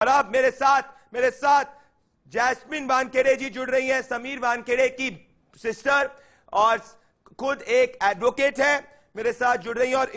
और अब मेरे साथ जैस्मिन वानखेड़े जी जुड़ रही हैं, समीर वानखेड़े की सिस्टर और खुद एक एडवोकेट है, मेरे साथ जुड़ रही हैं। और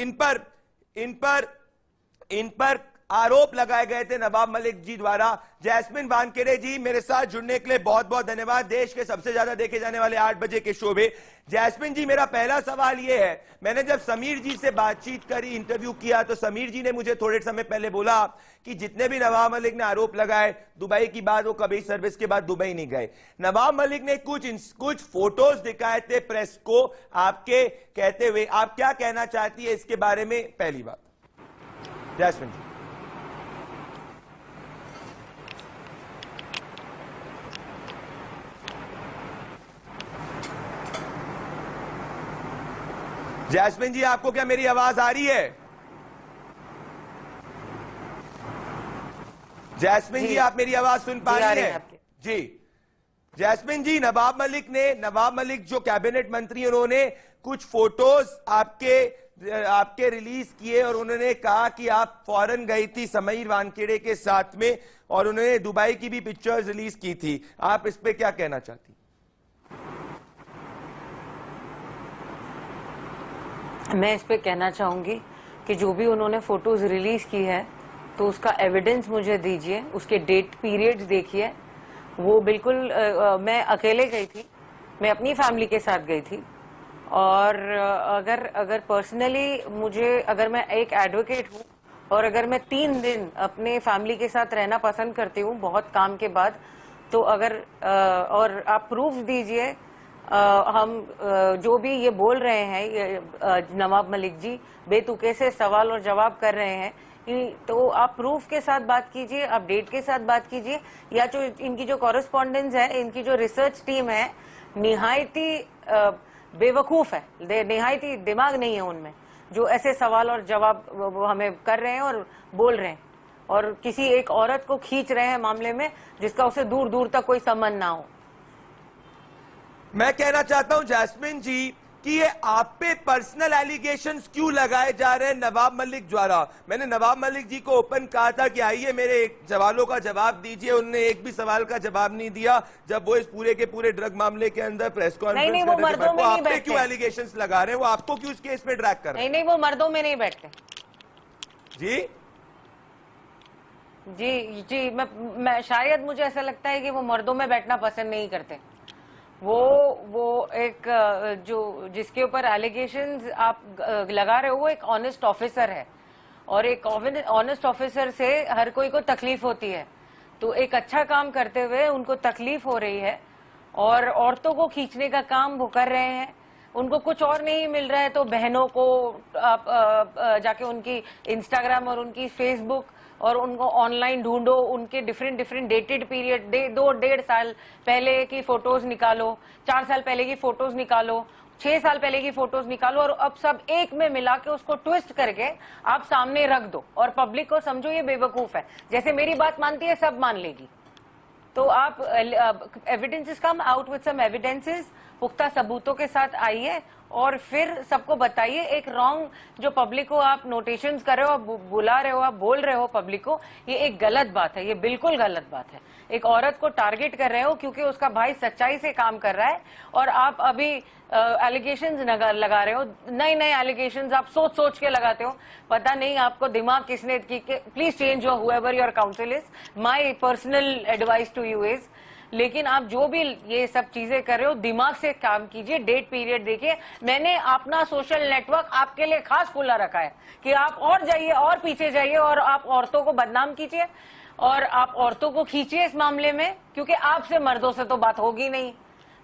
इन पर आरोप लगाए गए थे नवाब मलिक जी द्वारा। जैस्मिन वानखेड़े जी, मेरे साथ जुड़ने के लिए बहुत बहुत धन्यवाद। देश के सबसे ज्यादा देखे जाने वाले 8 बजे के शो में जैस्मिन जी, मेरा पहला सवाल यह है, मैंने जब समीर जी से बातचीत करी, इंटरव्यू किया, तो समीर जी ने मुझे थोड़े समय पहले बोला कि जितने भी नवाब मलिक ने आरोप लगाए दुबई की बात, वो कभी सर्विस के बाद दुबई नहीं गए। नवाब मलिक ने कुछ फोटोज दिखाए थे प्रेस को आपके कहते हुए, आप क्या कहना चाहती है इसके बारे में? पहली बात जैस्मिन जी। जैस्मिन जी, आपको क्या मेरी आवाज आ रही है? जैस्मिन जी, आप मेरी आवाज सुन पा रही हैं? जी जैस्मिन जी, नवाब मलिक जो कैबिनेट मंत्री, उन्होंने कुछ फोटोज आपके रिलीज किए और उन्होंने कहा कि आप फॉरेन गई थी समीर वानखेड़े के साथ में, और उन्होंने दुबई की भी पिक्चर्स रिलीज की थी। आप इस पे क्या कहना चाहती? मैं इस पे कहना चाहूंगी कि जो भी उन्होंने फोटोज रिलीज की है तो उसका एविडेंस मुझे दीजिए, उसके डेट पीरियड्स देखिए। वो बिल्कुल मैं अकेले गई थी, मैं अपनी फैमिली के साथ गई थी। और अगर पर्सनली अगर मैं एक एडवोकेट हूँ और अगर मैं 3 दिन अपने फैमिली के साथ रहना पसंद करती हूँ बहुत काम के बाद, तो और आप प्रूफ दीजिए। हम जो भी ये बोल रहे हैं नवाब मलिक जी बेतुके से सवाल और जवाब कर रहे हैं, तो आप प्रूफ के साथ बात कीजिए, आप डेट के साथ बात कीजिए, या जो इनकी जो कॉरेस्पॉन्डेंस है, इनकी जो रिसर्च टीम है, निहायती बेवकूफ है, निहायती दिमाग नहीं है उनमें, जो ऐसे सवाल और जवाब वो हमें कर रहे हैं और बोल रहे हैं, और किसी एक औरत को खींच रहे हैं मामले में जिसका उसे दूर दूर तक कोई संबंध ना हो। मैं कहना चाहता हूं जैस्मिन जी कि ये आप पे पर्सनल एलिगेशंस क्यों लगाए जा रहे हैं नवाब मलिक द्वारा? मैंने नवाब मलिक जी को ओपन कहा था कि आइए मेरे एक सवालों का जवाब दीजिए, उन्होंने एक भी सवाल का जवाब नहीं दिया जब वो इस पूरे के पूरे ड्रग मामले के अंदर प्रेस कॉन्फ्रेंस कर रहे थे। वो आप पे क्यों एलिगेशंस लगा रहे हैं? वो आपको क्यों इस केस में ड्रैग कर रहे हैं? नहीं, वो मर्दों में नहीं बैठते जी। जी मैं शायद मुझे ऐसा लगता है कि वो मर्दों में बैठना पसंद नहीं करते। वो एक जो जिसके ऊपर एलिगेशंस आप लगा रहे हो वो एक ऑनेस्ट ऑफिसर है, और एक ऑनेस्ट ऑफिसर से हर कोई को तकलीफ होती है, तो एक अच्छा काम करते हुए उनको तकलीफ हो रही है और औरतों को खींचने का काम वो कर रहे हैं। उनको कुछ और नहीं मिल रहा है तो बहनों को आप जाके उनकी इंस्टाग्राम और उनकी फेसबुक और उनको ऑनलाइन ढूंढो, उनके डिफरेंट डेटेड पीरियड 2-1.5 साल पहले की फोटोज निकालो, 4 साल पहले की फोटोज निकालो, 6 साल पहले की फोटोज निकालो, और अब सब एक में मिला के उसको ट्विस्ट करके आप सामने रख दो और पब्लिक को समझो ये बेवकूफ है। जैसे मेरी बात मानती है सब मान लेगी। तो आप evidences come out with some evidences, पुख्ता सबूतों के साथ आइए और फिर सबको बताइए। एक रॉन्ग जो पब्लिक को आप नोटेशंस कर रहे हो, आप बुला रहे हो, आप बोल रहे हो पब्लिक को, ये एक गलत बात है, ये बिल्कुल गलत बात है। एक औरत को टारगेट कर रहे हो क्योंकि उसका भाई सच्चाई से काम कर रहा है, और आप अभी एलिगेशंस लगा रहे हो, नए एलिगेशंस आप सोच के लगाते हो। पता नहीं आपको दिमाग किसने की। Please change your however your counsel is, my personal advice to you is. लेकिन आप जो भी ये सब चीजें कर रहे हो दिमाग से काम कीजिए, डेट पीरियड देखिए। मैंने अपना सोशल नेटवर्क आपके लिए खास खुला रखा है कि आप और जाइए और पीछे जाइए और आप औरतों को बदनाम कीजिए और आप औरतों को खींचिए इस मामले में, क्योंकि आपसे मर्दों से तो बात होगी नहीं।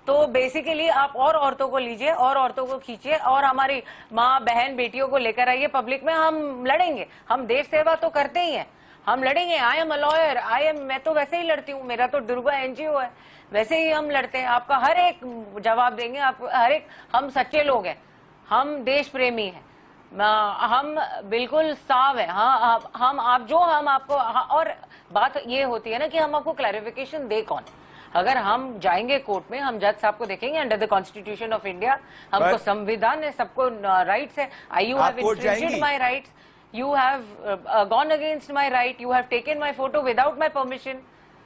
तो बेसिकली आप और औरतों को लीजिए और औरतों को खींचिए और हमारी माँ बहन बेटियों को लेकर आइए पब्लिक में। हम लड़ेंगे, हम देश सेवा तो करते ही हैं, हम लड़ेंगे। आई एम अ लॉयर, मैं तो वैसे ही लड़ती हूँ, मेरा तो दुर्गा एनजीओ है, वैसे ही हम लड़ते हैं। आपका हर एक जवाब देंगे, आप हर एक। हम सच्चे लोग हैं, हम देश प्रेमी हैं, हम बिल्कुल साफ है। हाँ, हम आपको और बात ये होती है ना कि हम आपको क्लैरिफिकेशन दे कौन। अगर हम जाएंगे कोर्ट में, हम जज साहब को देखेंगे under the constitution of India, हमको संविधान है, सबको राइट्स है। I you have infringed my rights. You have gone against my right. You have taken my photo without my permission.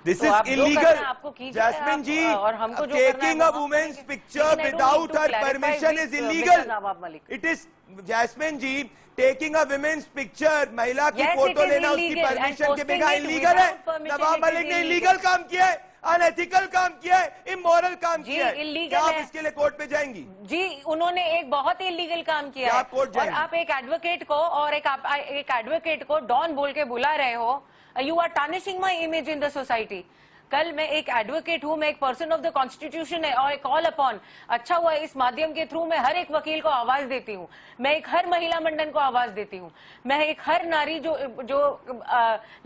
This तो is आप जो illegal. करना है आपको कीजिए, Jasmine आप, जी, और हमको जो करना है taking वो a हम woman's करेंगे। picture लेकिन I don't without need to her clarify permission with, is illegal. Mr. Nawab Malik. It is, Jasmine ji, taking a women's picture, महिला की Yes, फोटो it is लेना उसकी illegal, and परमिशन के posting बिना it illegal है। without permission, Nawab it Malik is ने illegal. Illegal काम किया है, अनएथिकल काम किया है, इमोरल काम जी, किया है। illegal क्या आप है। इसके लिए कोर्ट पे जाएंगी? जी, उन्होंने एक बहुत ही इलीगल काम किया क्या है। आप कोर्ट और जाएंगे? आप एक एडवोकेट को और एक एडवोकेट को डॉन बोल के बुला रहे हो। You are tarnishing my image in the society. कल मैं एक एडवोकेट हूं, मैं एक पर्सन ऑफ द कॉन्स्टिट्यूशन है और कॉल अपॉन, अच्छा हुआ इस माध्यम के थ्रू मैं हर एक वकील को आवाज देती हूं, मैं एक हर महिला मंडल को आवाज देती हूं, मैं एक हर नारी जो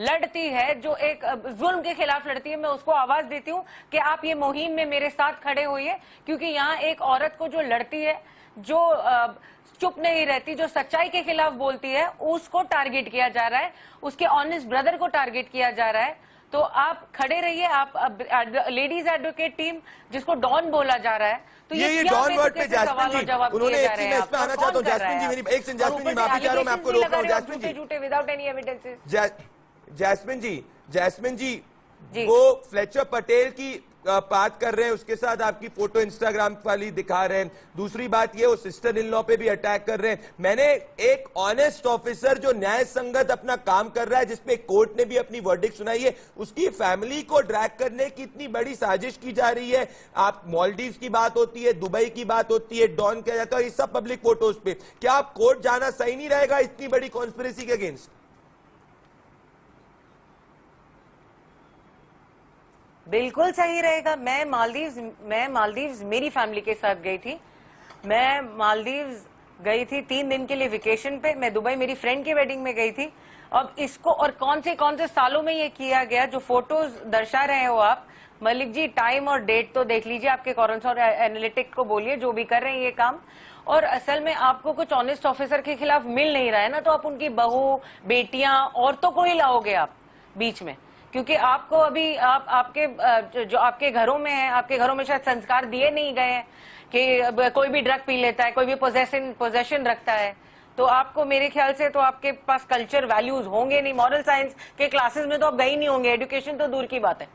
लड़ती है, जो एक जुल्म के खिलाफ लड़ती है, मैं उसको आवाज देती हूं कि आप ये मुहिम में मेरे साथ खड़े होइए। क्योंकि यहाँ एक औरत को जो लड़ती है, जो चुप नहीं रहती, जो सच्चाई के खिलाफ बोलती है, उसको टारगेट किया जा रहा है, उसके ऑनेस्ट ब्रदर को टारगेट किया जा रहा है। तो आप खड़े रहिए, आप लेडीज एडवोकेट टीम जिसको डॉन बोला जा रहा है, तो ये क्या डॉन वर्ड पे बेतुके से सवाल और जवाब उन्होंने किए एक जा चीज रहे मैं हैं इसमें आप? आना कौन चाहता हूँ। कर रहा है जैस्मिन जी, आप? मेरी एक सेकंड, और जैस्मिन जी ऊपर से माफी चाह रहा हूँ, मैं आपको allegations रोक रहा हूँ। भी लगा जैस्मिन रहे हो, जी, झूठे विदाउट एनी एविडेंसेस। जैस्मिन जी, जी। वो फ्लेचर पटेल की बात कर रहे हैं, उसके साथ आपकी फोटो इंस्टाग्राम वाली दिखा रहे हैं। दूसरी बात ये, वो सिस्टर इन लॉ पे भी अटैक कर रहे हैं। मैंने एक ऑनेस्ट ऑफिसर जो न्याय संगत अपना काम कर रहा है, जिसपे कोर्ट ने भी अपनी वर्डिक्ट सुनाई है, उसकी फैमिली को ड्रैग करने की इतनी बड़ी साजिश की जा रही है। आप मालदीव्स की बात होती है, दुबई की बात होती है, डॉन किया जाता है, ये सब पब्लिक फोटोज पे। क्या आप कोर्ट जाना सही नहीं रहेगा इतनी बड़ी कॉन्स्पिरेसी के अगेंस्ट? बिल्कुल सही रहेगा। मैं मालदीव्स मेरी फैमिली के साथ गई थी। मैं मालदीव्स गई थी 3 दिन के लिए वेकेशन पे। मैं दुबई मेरी फ्रेंड की वेडिंग में गई थी। अब इसको और कौन से सालों में ये किया गया, जो फोटोज दर्शा रहे हो आप मलिक जी, टाइम और डेट तो देख लीजिए, आपके कॉरेंसर एनालिटिक को बोलिए जो भी कर रहे हैं ये काम। और असल में आपको कुछ ऑनेस्ट ऑफिसर के खिलाफ मिल नहीं रहा है ना, तो आप उनकी बहू, बेटियां, औरतों को ही लाओगे आप बीच में, क्योंकि आपको अभी आपके जो आपके घरों में है, आपके घरों में शायद संस्कार दिए नहीं गए हैं कि कोई भी ड्रग पी लेता है, कोई भी पोजेशन रखता है। तो आपको, मेरे ख्याल से तो आपके पास कल्चर वैल्यूज होंगे नहीं, मॉरल साइंस के क्लासेस में तो आप गए नहीं होंगे, एजुकेशन तो दूर की बात है।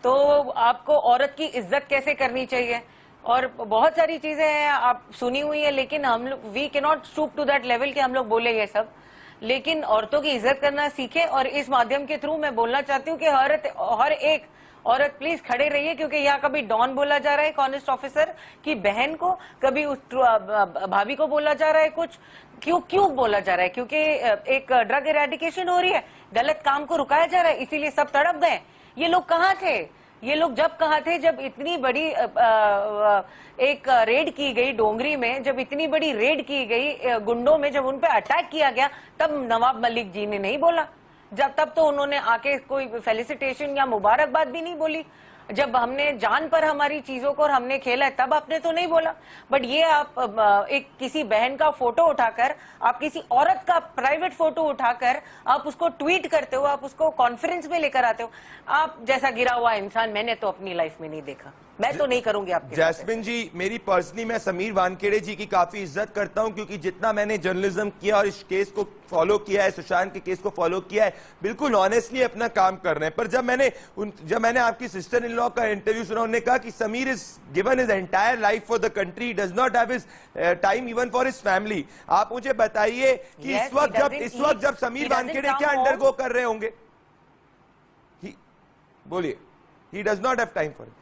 तो आपको औरत की इज्जत कैसे करनी चाहिए और बहुत सारी चीजें हैं आप सुनी हुई है, लेकिन हम लोग we can not stoop to that level कि हम लोग बोले ये सब। लेकिन औरतों की इज्जत करना सीखे। और इस माध्यम के थ्रू मैं बोलना चाहती हूँ कि हर एक औरत प्लीज खड़े रहिए, क्योंकि यहाँ कभी डॉन बोला जा रहा है ऑनेस्ट ऑफिसर की बहन को, कभी उस भाभी को बोला जा रहा है कुछ। क्यों बोला जा रहा है? क्योंकि एक ड्रग इरेडिकेशन हो रही है, गलत काम को रुकाया जा रहा है, इसीलिए सब तड़प गए। ये लोग कहाँ थे? ये लोग जब कहाँ थे जब इतनी बड़ी एक रेड की गई डोंगरी में, जब इतनी बड़ी रेड की गई गुंडों में, जब उन पे अटैक किया गया, तब नवाब मलिक जी ने नहीं बोला। तब तो उन्होंने आके कोई फेलिसिटेशन या मुबारकबाद भी नहीं बोली। जब हमने जान पर हमारी चीजों को और हमने खेला है, तब आपने तो नहीं बोला। बट ये आप एक किसी बहन का फोटो उठाकर, आप किसी औरत का प्राइवेट फोटो उठाकर आप उसको ट्वीट करते हो, आप उसको कॉन्फ्रेंस में लेकर आते हो। आप जैसा गिरा हुआ इंसान मैंने तो अपनी लाइफ में नहीं देखा। मैं तो नहीं करूंगी आपके। जैस्मिन जी, मेरी पर्सनली मैं समीर वानखेड़े जी की काफी इज्जत करता हूं, क्योंकि जितना मैंने जर्नलिज्म किया और इस केस को फॉलो किया है, सुशांत के केस को फॉलो किया है, बिल्कुल ऑनेस्टली अपना काम कर रहे हैं। पर जब मैंने आपकी सिस्टर इन लॉ का इंटरव्यू सुना, उन्होंने कहा कि Sameer is given his entire life for the country, does not have his time even for his family. आप मुझे बताइए कि इस वक्त जब समीर वानखेड़े क्या अंडरगो कर रहे होंगे? बोलिए। He does not have time for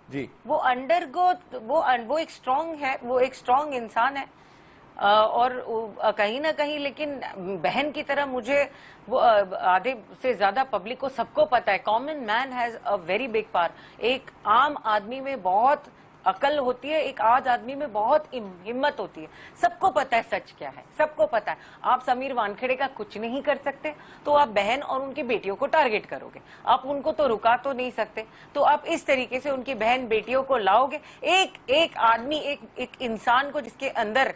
जी। वो एक स्ट्रांग है, वो एक स्ट्रांग इंसान है। और कहीं ना कहीं, लेकिन बहन की तरह मुझे वो आधे से ज्यादा पब्लिक को सबको पता है, common man has a very big power. एक आम आदमी में बहुत अकल होती है, एक आज आदमी में बहुत हिम्मत होती है। सबको पता है सच क्या है, सबको पता है। आप समीर वानखेड़े का कुछ नहीं कर सकते, तो आप बहन और उनकी बेटियों को टारगेट करोगे। आप उनको तो रुका तो नहीं सकते, तो आप इस तरीके से उनकी बहन बेटियों को लाओगे। एक आदमी, एक इंसान को जिसके अंदर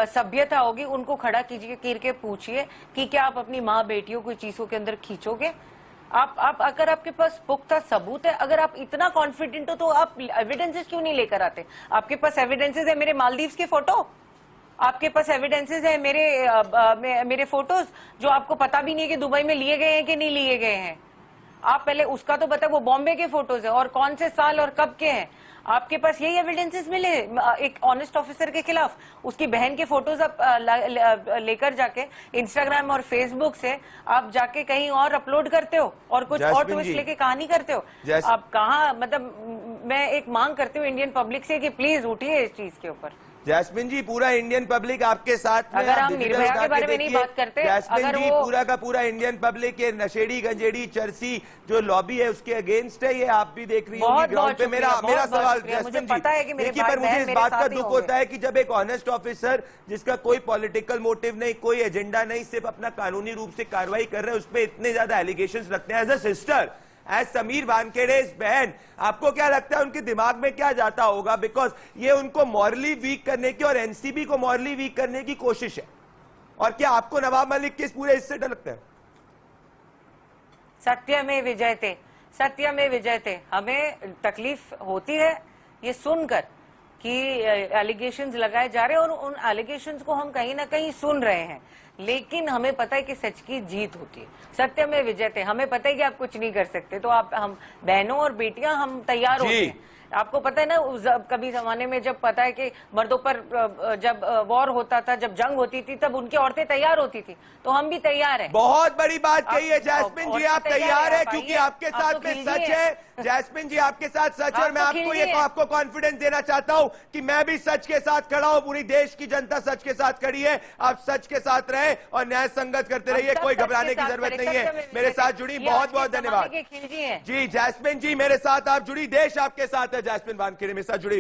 सभ्यता होगी, उनको खड़ा कीजिए, करके पूछिए कि क्या आप अपनी माँ बेटियों को चीजों के अंदर खींचोगे? आप अगर आपके पास पुख्ता सबूत है, अगर आप इतना कॉन्फिडेंट हो, तो आप एविडेंसेस क्यों नहीं लेकर आते? आपके पास एविडेंसेस है मेरे मालदीव्स के फोटो, आपके पास एविडेंसेस है मेरे फोटोज जो आपको पता भी नहीं है कि दुबई में लिए गए हैं कि नहीं लिए गए हैं। आप पहले उसका तो बताओ, वो बॉम्बे के फोटोज है और कौन से साल और कब के हैं। आपके पास यही एविडेंसेस मिले एक ऑनेस्ट ऑफिसर के खिलाफ? उसकी बहन के फोटोज आप लेकर जाके इंस्टाग्राम और फेसबुक से आप जाके कहीं और अपलोड करते हो और कुछ और ट्विस्ट लेके कहानी करते हो। आप कहाँ, मतलब मैं एक मांग करती हूँ इंडियन पब्लिक से कि प्लीज उठिए इस चीज के ऊपर। जैस्मिन जी, पूरा इंडियन पब्लिक आपके साथ में। अगर हम निर्भया के बारे में नहीं बात करते, जैस्मिन जी, पूरा का पूरा इंडियन पब्लिक ये नशेड़ी गंजेड़ी चरसी जो लॉबी है उसके अगेंस्ट है, ये आप भी देख रही होंगी ग्राउंड पे। मेरा सवाल जैस्मिन जी, देखिए पर मुझे इस बात का दुख होता है कि जब एक ऑनेस्ट ऑफिसर जिसका कोई पॉलिटिकल मोटिव नहीं, कोई एजेंडा नहीं, सिर्फ अपना कानूनी रूप से कार्रवाई कर रहे हैं, उस पर इतने ज्यादा एलिगेशंस रखते हैं। As a sister, as Sameer Wankhede बहन, आपको क्या लगता है उनके दिमाग में क्या जाता होगा? बिकॉज ये उनको मॉरली वीक करने की और एनसीबी को मॉरली वीक करने की कोशिश है। और क्या आपको नवाब मलिक के इस पूरे हिस्से डर लगता है? सत्य में विजय थे, सत्य में विजय थे। हमें तकलीफ होती है ये सुनकर कि एलिगेशंस लगाए जा रहे हैं और उन एलिगेशंस को हम कहीं ना कहीं सुन रहे हैं, लेकिन हमें पता है कि सच की जीत होती है। सत्य में विजय थे। हमें पता है कि आप कुछ नहीं कर सकते, तो आप हम बहनों और बेटियां हम तैयार होते हैं। आपको पता है ना, कभी जमाने में जब पता है कि मर्दों पर जब वॉर होता था, जब जंग होती थी, तब उनकी औरतें तैयार होती थी, तो हम भी तैयार हैं। बहुत बड़ी बात कही है जैस्मिन जी, आप तैयार है क्योंकि आपके साथ में सच है। जैस्मिन जी, आपके साथ सच है और मैं आपको कॉन्फिडेंस देना चाहता हूं कि मैं भी सच के साथ खड़ा हूं। पूरी देश की जनता सच के साथ खड़ी है। आप सच के साथ रहे और न्याय संगत करते रहिए, कोई घबराने की जरूरत नहीं है। मेरे साथ जुड़ी, बहुत बहुत धन्यवाद जी। जैस्मिन जी मेरे साथ आप जुड़ी, देश आपके साथ है। जैस्मिन वानखेड़े मेरे साथ जुड़ी।